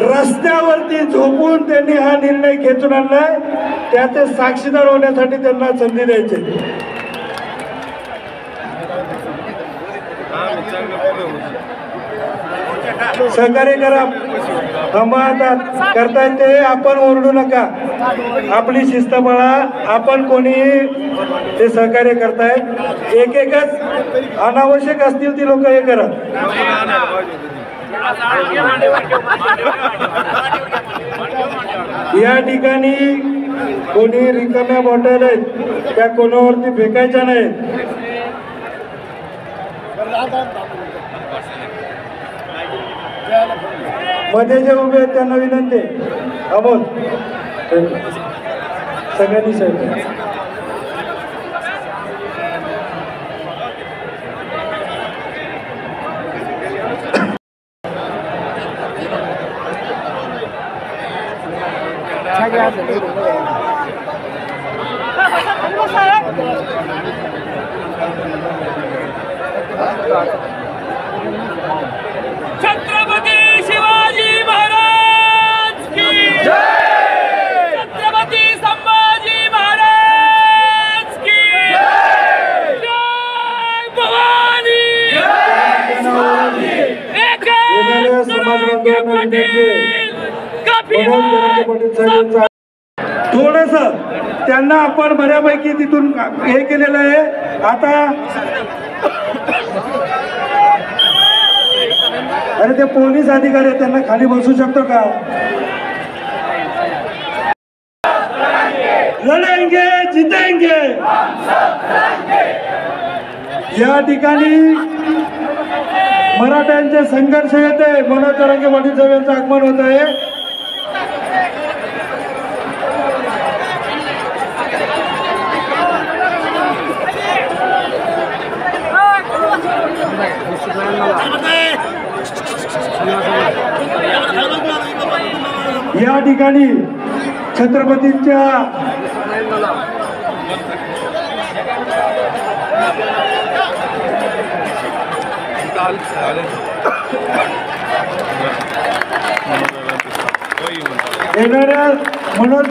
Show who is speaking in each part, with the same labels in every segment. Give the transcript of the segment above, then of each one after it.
Speaker 1: रस्त्यावरती झोपून त्यांनी हा निर्णय खेचून आणलाय, त्याचे साक्षीदार होण्यासाठी त्यांना संधी द्यायची। सहकार्य करा, थांबा करतायत ते, आपण ओरडू नका, आपली शिस्त पाळा, आपण कोणी ते सहकार्य करतायत, एक एकच अनावश्यक असतील ती लोक हे करा। या ठिकाणी कोणी रिकाम्या बॉटल आहेत त्या कोणावरती फेकायच्या नाहीत। मध्ये जे उभे आहेत त्यांना विनंती, अमोल सगळ्यांनी साहेब
Speaker 2: छत्रपती शिवाजी महाराज की जय, छत्रपती संभाजी महाराज की जय, जय भवानी, एक
Speaker 1: थोडस त्यांना आपण बऱ्यापैकी तिथून हे केलेलं आहे। आता अरे ते पोलीस अधिकारी आहेत, त्यांना खाली बसू शकतो का? लढेंगे जितेंगे, या ठिकाणी मराठ्यांचे संघर्ष येते, मनोज जरांगे पाटील साहेब यांचं आगमन होत आहे। या ठिकाणी छत्रपतींच्या येणाऱ्या मनोज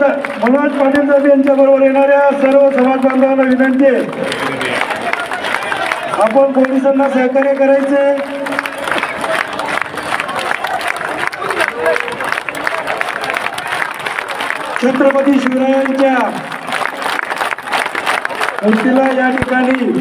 Speaker 1: पाटील साहेब यांच्या बरोबर येणाऱ्या सर्व समाज बांधवांना विनंती आहे, आपण पोलिसांना सहकार्य करायचे। छत्रपती शिवरायांच्या मूर्तीला या ठिकाणी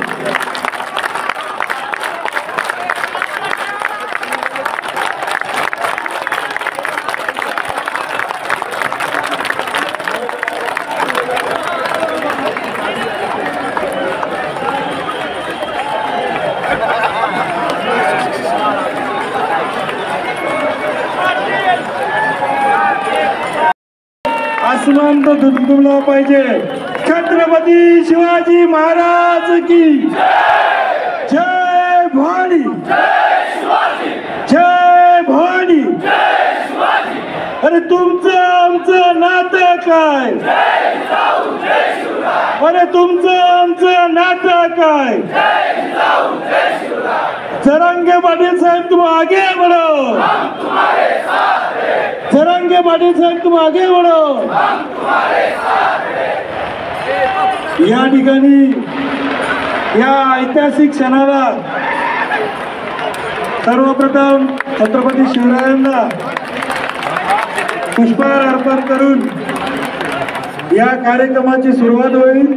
Speaker 1: आसमान तो दुमदुमला पाहिजे। छत्रपती शिवाजी महाराज की जय भवानी, जय भवानी। अरे तुमचं आमचं नातं काय? अरे तुमचं आमचं नातं काय? जरांगे पाटील साहेब तुम आगे बढ़ो, जरांगे पाटील साहेब तुम आगे बढ़ो। या ठिकाणी या ऐतिहासिक क्षणाला सर्वप्रथम छत्रपती शिवरायांना पुष्पहार अर्पण करून या कार्यक्रमाची सुरुवात होईल।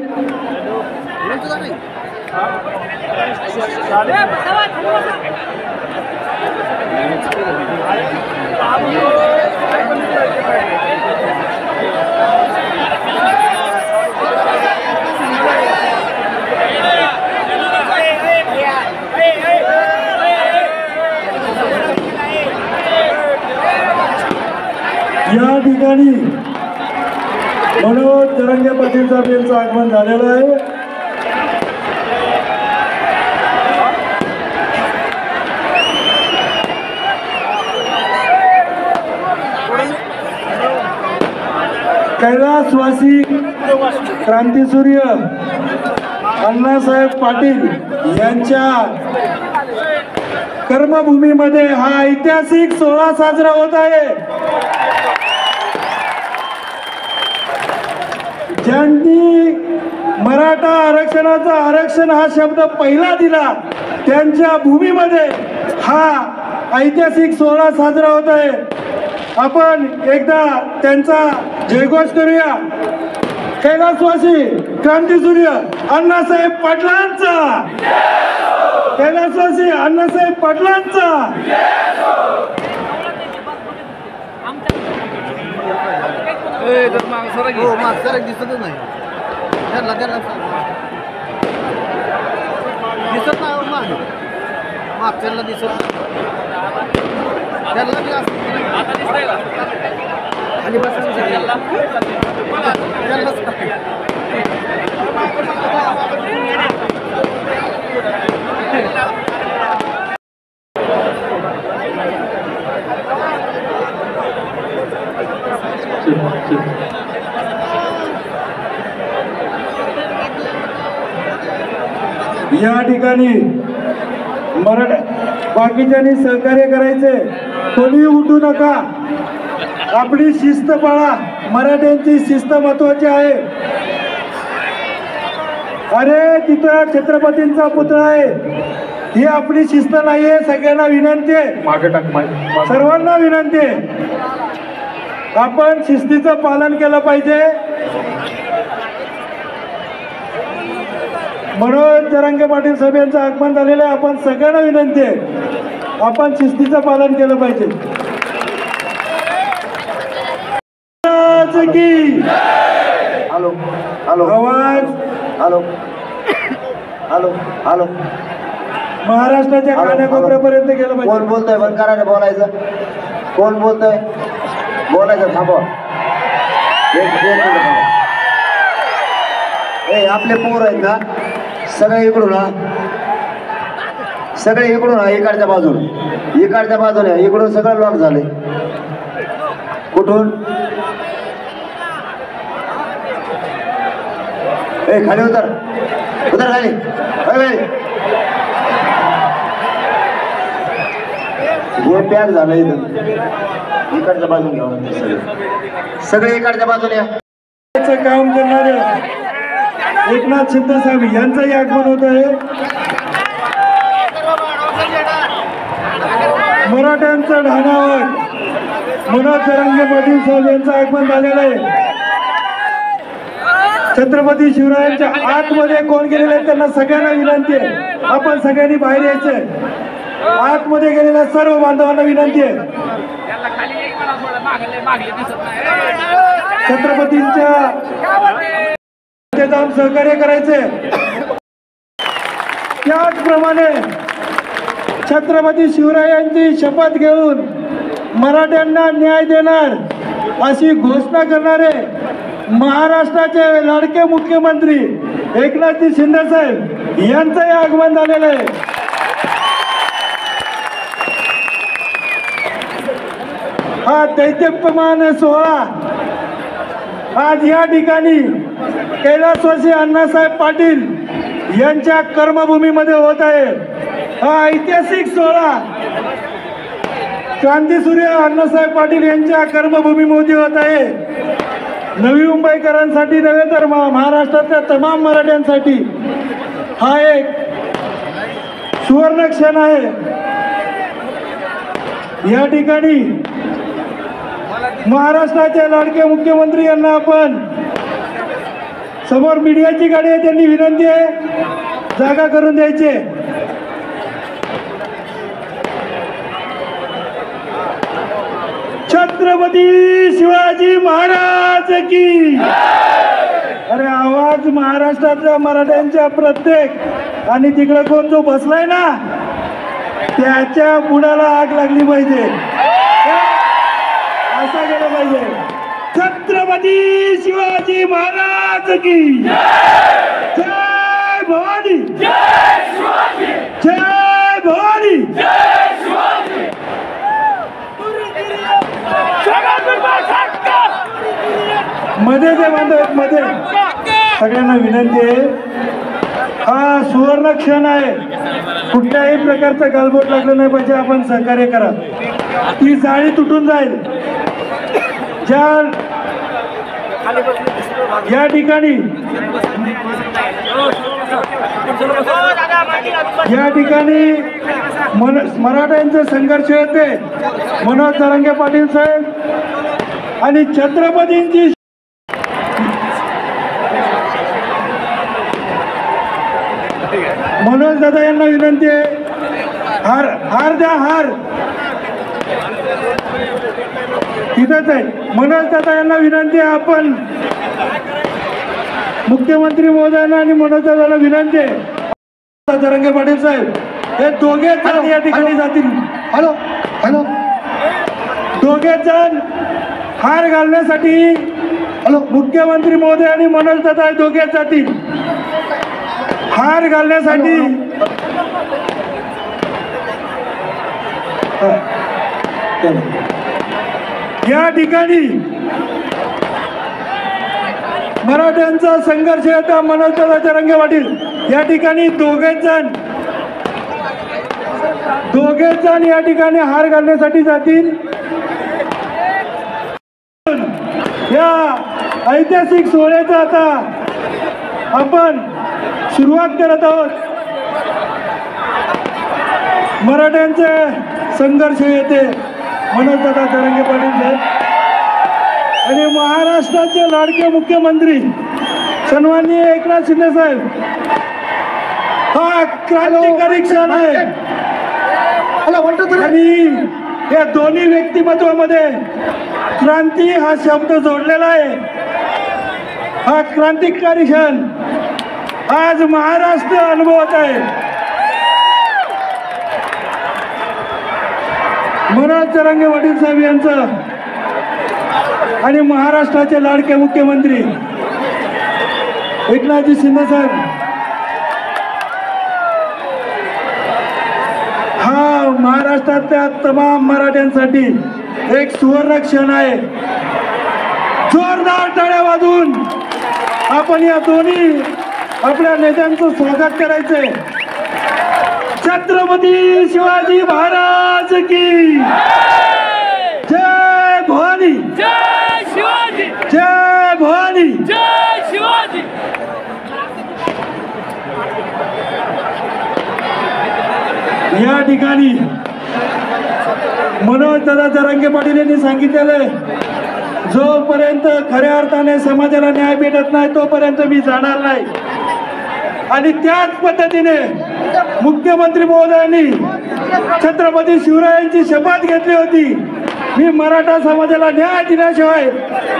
Speaker 1: या ठिकाणी मनोज जरांगे पाटील साहेब यांचं आगमन झालेलं आहे। कैलासवासी क्रांतीसूर्य अण्णासाहेब पाटील यांच्या कर्मभूमीमध्ये हा ऐतिहासिक सोहळा साजरा होत आहे। ज्यांनी मराठा आरक्षणाचा आरक्षण हा शब्द पहिला दिला त्यांच्या भूमीमध्ये हा ऐतिहासिक सोहळा साजरा होत आहे। आपण एकदा त्यांचा जयघोष करूया। कैलासवासी क्रांतीसूर्य अण्णासाहेब पाटलांचा, कैलासवासी अण्णासाहेब पाटलांचा।
Speaker 3: दिसतच नाही दिसत नाही मागच्याला दिसत आणि बस
Speaker 1: या ठिकाणी मराठा बाकीच्यांनी सहकार्य करायचे, कोणी उठू नका, आपली शिस्त पाळा। मराठ्यांची शिस्त महत्वाची आहे। अरे तिथं छत्रपतींचा पुतळा आहे, ही आपली शिस्त नाहीये। सगळ्यांना विनंती आहे, सर्वांना विनंती आहे, आपण शिस्तीचं पालन केलं पाहिजे। मनोज जरांगे पाटील साहेबांचं आगमन झालेलं आहे, आपण सगळ्यांना विनंती आहे, आपण शिस्तीचं पालन केलं पाहिजे।
Speaker 3: हॅलो हॅलो
Speaker 1: आवाज
Speaker 3: हॅलो हॅलो हॅलो
Speaker 1: महाराष्ट्राच्या कानाकोपऱ्यापर्यंत गेलं पाहिजे।
Speaker 3: कोण बोलतोय? बंद करा रे बोलायचं। कोण बोलतोय? बोलायचं थांबवा। एक मिनिट थांबा। ए आपले पोर आहेत ना, सगळे इकडून हा, सगळे इकडून हा, इकडच्या बाजूने, इकडच्या बाजूने इकडून सगळं लॉक झाले। कुठून? ए खाली उतर, उतर खाली। हे पॅक झालं इथं, इकडच्या बाजूने घ्यावं, सगळे इकडच्या बाजूने या।
Speaker 1: काम करणारे एकनाथ शिंदे साहेब यांचंही आगमन होत आहे। मराठ्यांचं ढाणावर मनोज जरांगे पाटील साहेब यांचं आगमन झालेलं आहे। छत्रपती शिवरायांच्या आतमध्ये कोण गेलेले आहेत त्यांना सगळ्यांना विनंती आहे, आपण सगळ्यांनी बाहेर यायचंय। आतमध्ये गेलेल्या सर्व बांधवांना विनंती आहे, छत्रपतींच्या जाऊन सहकार्य करायचे। त्याचप्रमाणे छत्रपती शिवरायांची शपथ घेऊन मराठ्यांना न्याय देणार अशी घोषणा करणारे महाराष्ट्राचे लाडके मुख्यमंत्री एकनाथजी शिंदे साहेब यांचंही आगमन झालेलं आहे। हा दैत्यमान सोहळा आज या ठिकाणी कैलासवासी अण्णासाहेब पाटील यांच्या कर्मभूमीमध्ये होत आहे। हा ऐतिहासिक सोहळा क्रांतीसूर्य अण्णासाहेब पाटील यांच्या कर्मभूमीमध्ये होत आहे। नवी मुंबईकरांसाठी नव्हे तर महाराष्ट्रातल्या तमाम मराठ्यांसाठी हा एक सुवर्ण क्षण आहे। या ठिकाणी महाराष्ट्राचे लाडके मुख्यमंत्री यांना आपण, समोर मीडियाची गाडी आहे, त्यांनी विनंती आहे जागा करून द्यायची। छत्रपती शिवाजी महाराज की। अरे आवाज महाराष्ट्रातल्या मराठ्यांच्या प्रत्येक, आणि तिकडे कोण जो बसलाय ना त्याच्या बुडाला आग लागली पाहिजे, असं केलं पाहिजे। छत्रपती शिवाजी महाराज की जय भवानी, जय भवानी। मध्ये ते बांधव मध्ये सगळ्यांना विनंती आहे, हा सुवर्ण क्षण आहे. कुठल्याही प्रकारचं गालबोट लागलं नाही पाहिजे. आपण सहकार्य करा. ती जाळी तुटून जाईल. या ठिकाणी मराठ्यांचे संघर्ष होते. मनोज जरांगे पाटील साहेब आणि छत्रपतींची मनोज दादा यांना विनंती आहे. हार द्या. हार तिथंच आहे. मनोज दादा यांना विनंती आहे. आपण मुख्यमंत्री महोदयांना आणि मनोज दादाला विनंती आहे. जरांगे पाटील साहेब हे दोघे जण या ठिकाणी जातील. हॅलो दोघे जण हार घालण्यासाठी मुख्यमंत्री महोदय आणि मनोज दादा दोघे जातील हार घालण्यासाठी. या ठिकाणी मराठ्यांचा संघर्ष होता. मनोज दादा जरांगे पाटील या ठिकाणी दोघे जण या ठिकाणी हार घालण्यासाठी जातील. या ऐतिहासिक सोहळ्याचा आता आपण सुरुवात करत आहोत. मराठ्यांचे संघर्ष येते मनोज दादा जरांगे पाटील साहेब आणि महाराष्ट्राचे लाडके मुख्यमंत्री सन्माननीय एकनाथ शिंदे साहेब. हा क्रांतिकारी क्षण आहे आणि या दोन्ही व्यक्तिमत्वामध्ये क्रांती हा शब्द जोडलेला आहे. हा क्रांतिकारी क्षण आज महाराष्ट्र अनुभवत आहे. मनोज जरांगे पाटील साहेब यांचं आणि महाराष्ट्राचे लाडके मुख्यमंत्री एकनाथजी शिंदे साहेब हा महाराष्ट्रातल्या तमाम मराठ्यांसाठी एक सुवर्ण क्षण आहे. जोरदार टाळ्या वाजवून आपण या दोन्ही आपल्या नेत्यांचं स्वागत करायचंय. छत्रपती शिवाजी महाराज की जय भवानी.
Speaker 2: जय शिवाजी.
Speaker 1: जय भवानी.
Speaker 2: जय शिवाजी.
Speaker 1: या ठिकाणी मनोज दादा जरांगे पाटील यांनी सांगितलेलं जोपर्यंत खऱ्या अर्थाने समाजाला न्याय भेटत नाही तोपर्यंत मी जाणार नाही. आणि त्याच पद्धतीने मुख्यमंत्री महोदयांनी छत्रपती शिवरायांची शपथ घेतली होती. मी मराठा समाजाला न्याय दिल्याशिवाय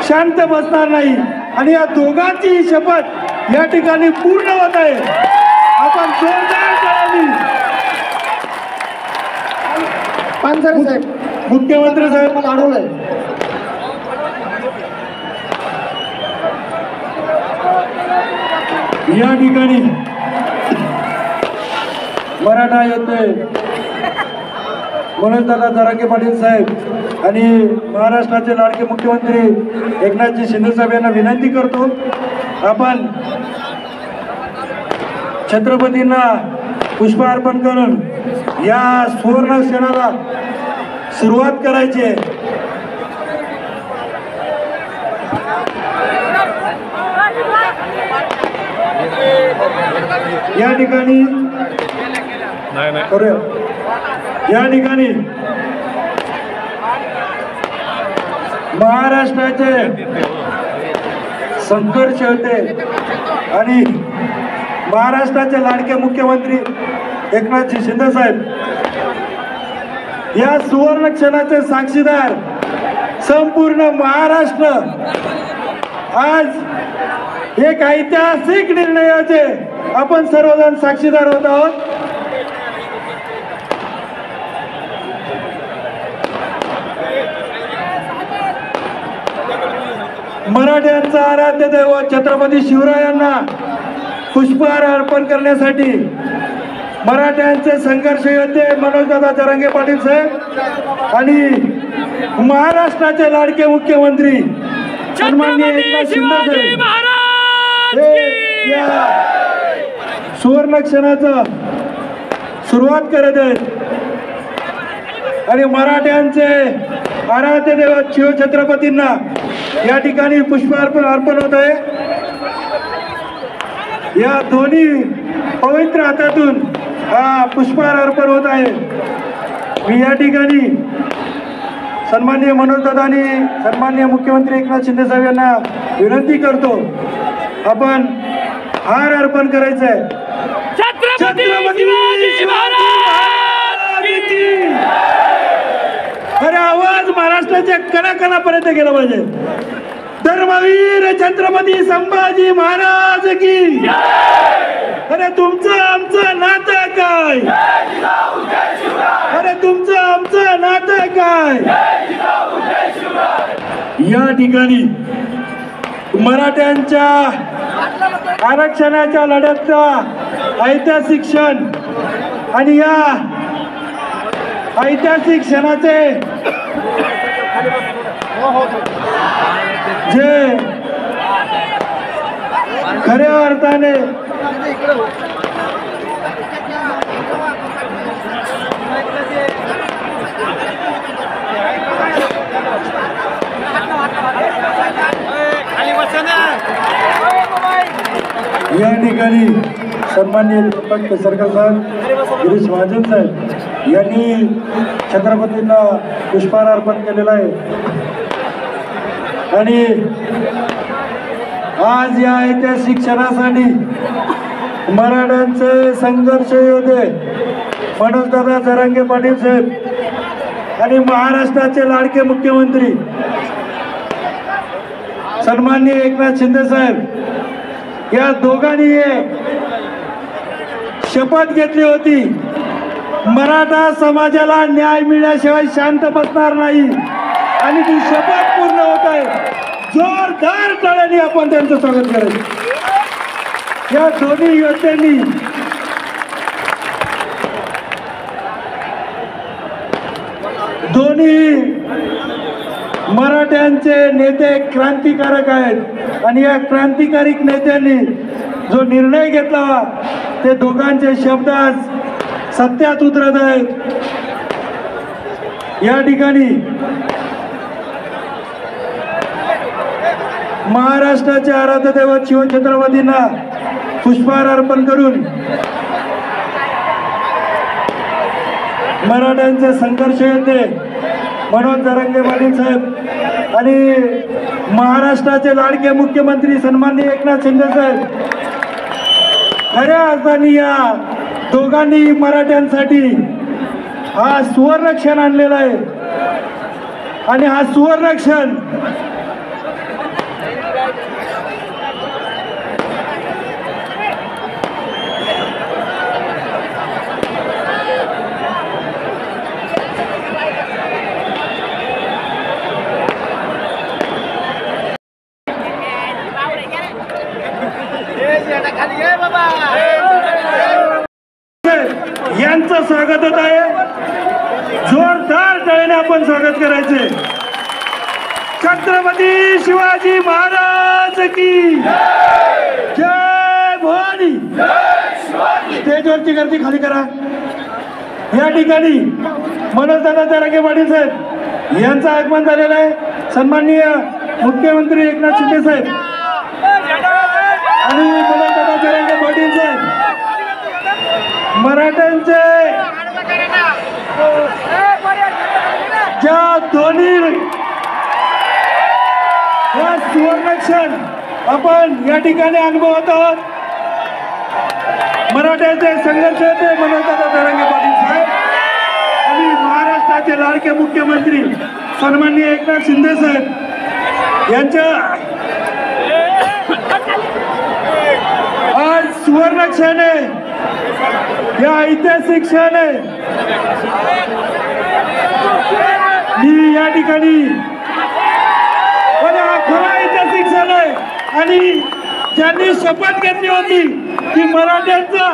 Speaker 1: शांत बसणार नाही. आणि या दोघांची शपथ या ठिकाणी पूर्ण होत आहे. आपण जोरदार टाळ्यांनी मुख्यमंत्री साहेब अडवलंय. या ठिकाणी मराठा योद्धे मनोज दादा जरांगे पाटील साहेब आणि महाराष्ट्राचे लाडके मुख्यमंत्री एकनाथजी शिंदे साहेब यांना विनंती करतो आपण छत्रपतींना पुष्प अर्पण करून या सुवर्ण क्षणाला सुरुवात करायची आहे. या ठिकाणी या ठिकाणी महाराष्ट्राचे संघर्ष होते आणि महाराष्ट्राचे लाडके मुख्यमंत्री एकनाथजी शिंदे साहेब या सुवर्ण क्षणाचे साक्षीदार संपूर्ण महाराष्ट्र आज एक ऐतिहासिक निर्णयाचे आपण सर्वजण साक्षीदार होत आहोत. मराठ्यांचा आराध्य दैवत छत्रपती शिवरायांना पुष्पहार अर्पण करण्यासाठी मराठ्यांचे संघर्ष योद्धे मनोज दादा जरांगे पाटील साहेब आणि महाराष्ट्राचे लाडके मुख्यमंत्री सन्माननीय एकनाथ शिंदे साहेब सुवर्ण क्षणाचा सुरुवात करत आहेत आणि मराठ्यांचे आराध्य देव शिवछत्रपतींना या ठिकाणी पुष्पार्पण होत आहे। या दोन्ही पवित्र हातातून हा पुष्पहार अर्पण होत आहे। मी या ठिकाणी सन्माननीय मनोज दादांनी सन्माननीय मुख्यमंत्री एकनाथ शिंदे साहेब यांना विनंती करतो, आपण हार अर्पण करायचा आहे।
Speaker 2: छत्रपती शिवाजी महाराज की
Speaker 1: अरे आवाज महाराष्ट्राच्या कणाकणापर्यंत गेला पाहिजे। धर्मवीर छत्रपती संभाजी महाराज की अरे तुमचं आमचं नातं काय, अरे तुमचं आमचं नातं काय। या ठिकाणी मराठ्यांच्या आरक्षणाच्या लढ्याचा ऐतिहासिक क्षण आणि या ऐतिहासिक क्षणाचे जे खऱ्या अर्थाने या ठिकाणी सन्माननीय दीपक केसरकर साहेब, गिरीश महाजन साहेब यांनी छत्रपतींना पुष्पहार अर्पण केलेला आहे आणि आज या ऐतिहासिक क्षणासाठी मराठ्यांचे संघर्ष योद्धे मनोजदादा जरांगे पाटील साहेब आणि महाराष्ट्राचे लाडके मुख्यमंत्री सन्माननीय एकनाथ शिंदे साहेब या दोघांनी शपथ घेतली होती, मराठा समाजाला न्याय मिळाल्याशिवाय शांत बसणार नाही आणि ती शपथ पूर्ण होत आहे। जोरदार टाळ्यांनी आपण त्यांचं स्वागत करायचं। या दोन्ही योद्ध्यांनी दोन्ही मराठ्यांचे नेते क्रांतिकारक आहेत आणि या क्रांतिकारक नेत्यांनी जो निर्णय घेतला ते दोघांचे शब्द आज सत्यात उतरत आहेत। या ठिकाणी महाराष्ट्राचे आराध्य दैवत शिवछत्रपतींना पुष्पहार अर्पण करून मराठ्यांचे संघर्ष योद्धे मनोज जरांगे पाटील साहेब आणि महाराष्ट्राचे लाडके मुख्यमंत्री सन्माननीय एकनाथ शिंदे साहेब खऱ्या अर्थाने या दोघांनी मराठ्यांसाठी हा सुवर्ण क्षण आणलेला आहे आणि हा सुवर्ण क्षण यांचं स्वागत होत आहे। जोरदार टाळ्याने आपण स्वागत करायचे। छत्रपती शिवाजी महाराज की जय भवानी। स्टेजवरची गर्दी खाली करा। या ठिकाणी मनोजदादा जरांगे पाटील साहेब यांचं आगमन झालेलं आहे। सन्माननीय मुख्यमंत्री एकनाथ शिंदे साहेब आणि मनोजदादा जरांगे पाटील साहेब मराठ्यांचे ज्या दोन्ही या सुवर्ण क्षण आपण या ठिकाणी अनुभवत आहोत। मराठ्यांचे संघर्ष होते मनोजदादा जरांगे पाटील साहेब आणि महाराष्ट्राचे लाडके मुख्यमंत्री सन्माननीय एकनाथ शिंदे साहेब यांच्या आज सुवर्ण क्षण आहे, या ऐतिहासिक क्षण आहे। मी या ठिकाणी हा खरा ऐतिहासिक क्षण आहे आणि ज्यांनी शपथ घेतली होती की मराठ्यांचा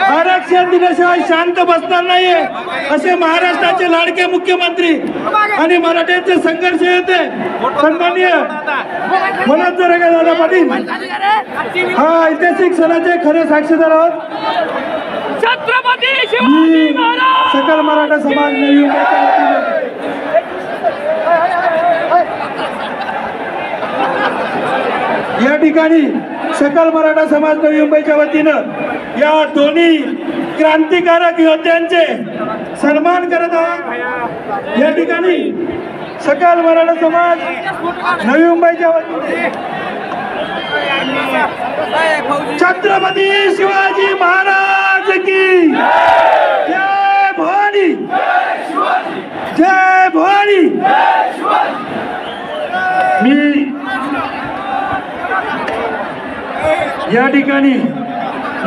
Speaker 1: आरक्षण दिल्याशिवाय शांत बसणार नाहीये असे महाराष्ट्राचे लाडके मुख्यमंत्री आणि मराठ्यांचे संघर्ष येते सन्माननीय मनोज जरांगे दादा पाटील हा ऐतिहासिक सणाचे खरे साक्षीदार आहोत.
Speaker 2: छत्रपती शिवाजी महाराज
Speaker 1: सकल मराठा समाज नवी मुंबईच्या वतीने या ठिकाणी सकल मराठा समाज नवी मुंबईच्या वतीनं या दोन्ही क्रांतिकारक योद्ध्यांचे सन्मान करत आहोत. या ठिकाणी सकल मराठा समाज नवी मुंबईच्या वतीने छत्रपती शिवाजी महाराज की जय भवानी जय भवानी. मी या ठिकाणी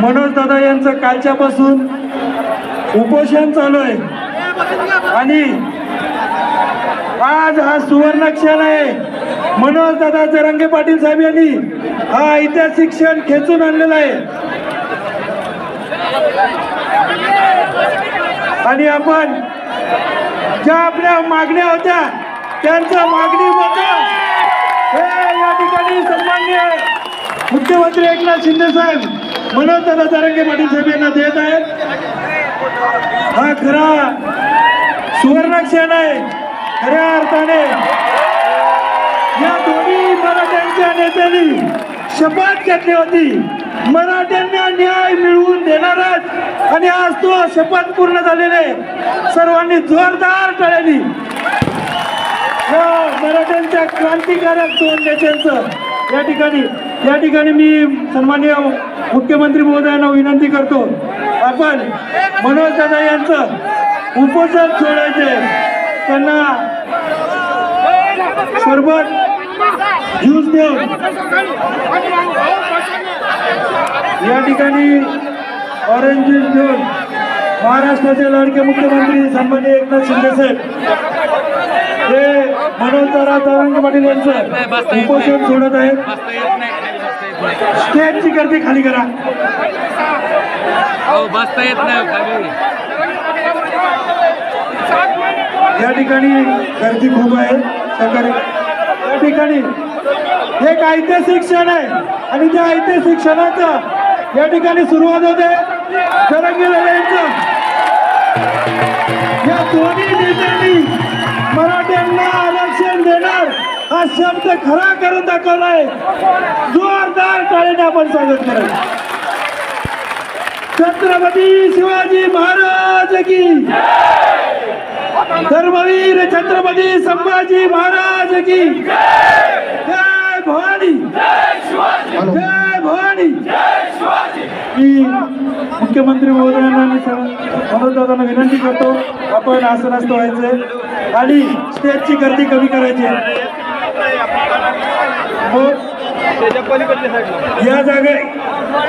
Speaker 1: मनोज दादा यांचं कालच्यापासून उपोषण चालू आहे आणि आज हा सुवर्ण क्षण आहे. मनोज दादा जरांगे पाटील साहेब यांनी हा ऐतिहासिक क्षण खेचून आणलेला आहे आणि आपण ज्या आपल्या मागण्या होत्या त्यांच्या मागणीबद्दल हे या ठिकाणी सन्माननीय मुख्यमंत्री एकनाथ शिंदे साहेब मनोज दादा जरांगे पाटील साहेब यांना देत आहेत. हा खरा सुवर्ण क्षण आहे. खऱ्या अर्थाने या दोन्ही मराठ्यांच्या नेत्यांनी शपथ घेतली होती मराठ्यांना न्याय मिळवून देणारच आणि आज तो शपथ पूर्ण झालेला आहे. सर्वांनी जोरदार टाळ्यांनी या मराठ्यांच्या क्रांतिकारक दोन नेत्यांचं या ठिकाणी मी सन्माननीय मुख्यमंत्री महोदयांना विनंती करतो आपण मनोज दादा यांचं उपोषण सोडायचे. त्यांना सरबत ज्यूस देऊन या ठिकाणी ऑरेंज ज्यूस देऊन महाराष्ट्राचे लाडके मुख्यमंत्री सन्माननीय एकनाथ शिंदे साहेब हे मनोज दादा जरांगे पाटील यांचं उपोषण सोडत आहेत. स्टेजची गर्दी खाली करा.
Speaker 2: बसता येत नाही.
Speaker 1: या ठिकाणी गर्दी खूप आहे. सरकारी या ठिकाणी एक ऐतिहासिक क्षण आहे आणि त्या ऐतिहासिक क्षणाचा या ठिकाणी सुरुवात होते. जरांगे यांचं या दोन्ही नेत्यांनी मराठ्यांना आरक्षण देणार हा शब्द खरा करून दाखवलाय. जोरदार टाळ्याने आपण स्वागत करूया. छत्रपती शिवाजी महाराज की धर्मवीर छत्रपती संभाजी महाराज की जय भवानी जय भवानी. मी मुख्यमंत्री महोदयांना मनोज दादांना विनंती करतो आपण आसनस्थ व्हायचे आणि स्टेजची गर्दी कमी करायची. या जागे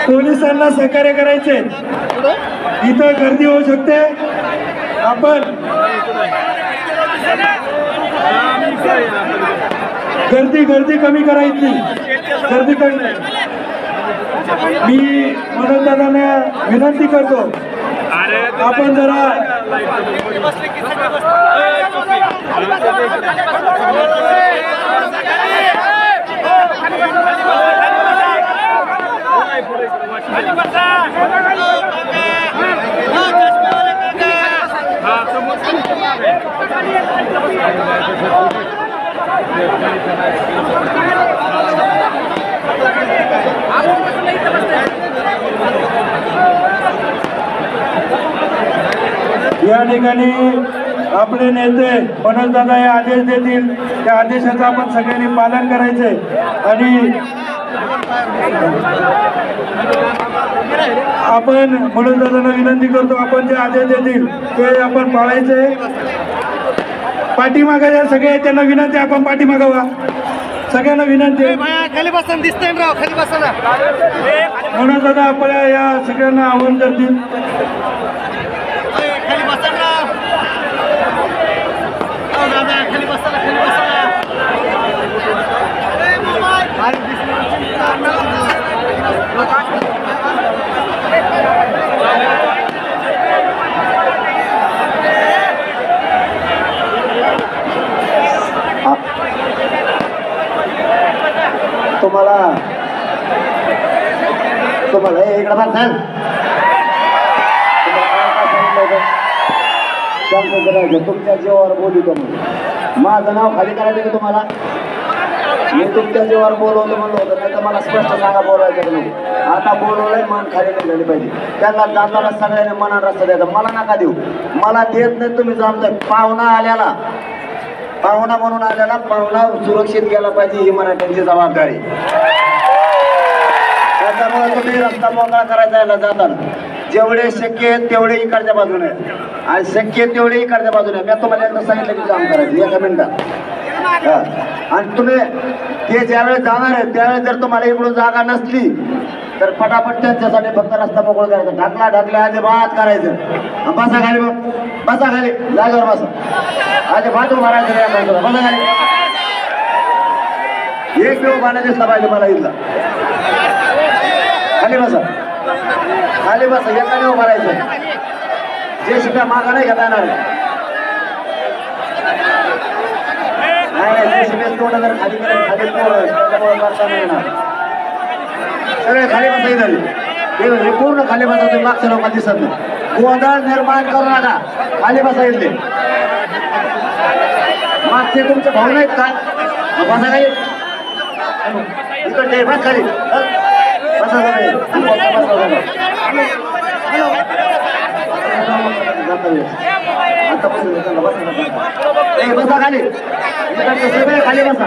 Speaker 1: पोलिसांना सहकार्य करायचे. इथं गर्दी होऊ शकते. आपण गर्दी कमी करायची. गर्दी कमी. मी मनोज दादांना विनंती करतो आपण जरा या ठिकाणी आपले नेते मनोज दादा हे आदेश देतील त्या आदेशाचं आपण सगळ्यांनी पालन करायचे आणि आपण मनोज दादांना विनंती करतो आपण जे आदेश देतील ते आपण पाळायचे. पाठीमागा सगळे त्यांना विनंती आपण पाठीमागावा. सगळ्यांना विनंती
Speaker 4: खाली बसा दिसतंय राव खाली बसा ना.
Speaker 1: मनोज दादा आपल्या या सगळ्यांना आवाहन करतील.
Speaker 4: खाली बसा ना दादा खाली बसा खाली बसा.
Speaker 3: तुम्हाला हे इकडे बघ चल. शांत करायचं, तुमच्या जीवावर बोलतो म्हणून. माझं नाव खाली करायचं का तुम्हाला? मी तुमच्या जीवावर बोलवतो म्हणलं होतं, नाही तर मला स्पष्ट सांगा बोलायचं नाही. आता बोलवलंय, मन खाली नाही झाली पाहिजे. त्यांना जाताना सगळ्यांनी मनात रस्ता द्यायचा. मला नका देऊ, मला देत नाही. तुम्ही जाणताय पाहुणा आल्याला, पाहुणा म्हणून आल्याला पाहुणा सुरक्षित गेला पाहिजे, ही मराठ्यांची जबाबदारी. त्याच्यामुळे तुम्ही रस्ता मोकळा करायचा यायला जाताना जेवढे शक्य आहेत तेवढे इकडच्या बाजूने आणि शक्य आहे तेवढे इकडच्या बाजूने. मी तुम्हाला एकदा सांगितलं की काम करायचं एका मिनिटात. आणि तुम्ही ते ज्यावेळेस जाणार आहे त्यावेळेस जर तुम्हाला इकडून जागा नसली तर पटापट त्यांच्यासाठी फक्त रस्ता मोकळा करायचा. ढाकला अजिबात करायचं. बसा खाली, मग बसा खाली, जागेवर बसा. अजिबात उभा राहायचं या बाजूला, बसा खाली. एक बी उभा नाही दिसला पाहिजे मला इथला. खाली बसा, खाली बसा, एकाने उभा राहायचं. जे शिका मागा नाही घेता येणार. तोंड जर खाली खाली करता नाही येणार. सगळे खाली बसाई झाली. हे पूर्ण खाली बसा. तुम्ही मागच्या लोकांना दिसत नाही. गोंधळ निर्माण करू नका. खाली बसा येते. मागचे तुमचे भाऊ नाहीत का? बसा खाली. इकडे बस खाली. बसा खाली. बसा खाली. सगळे खाली बसा.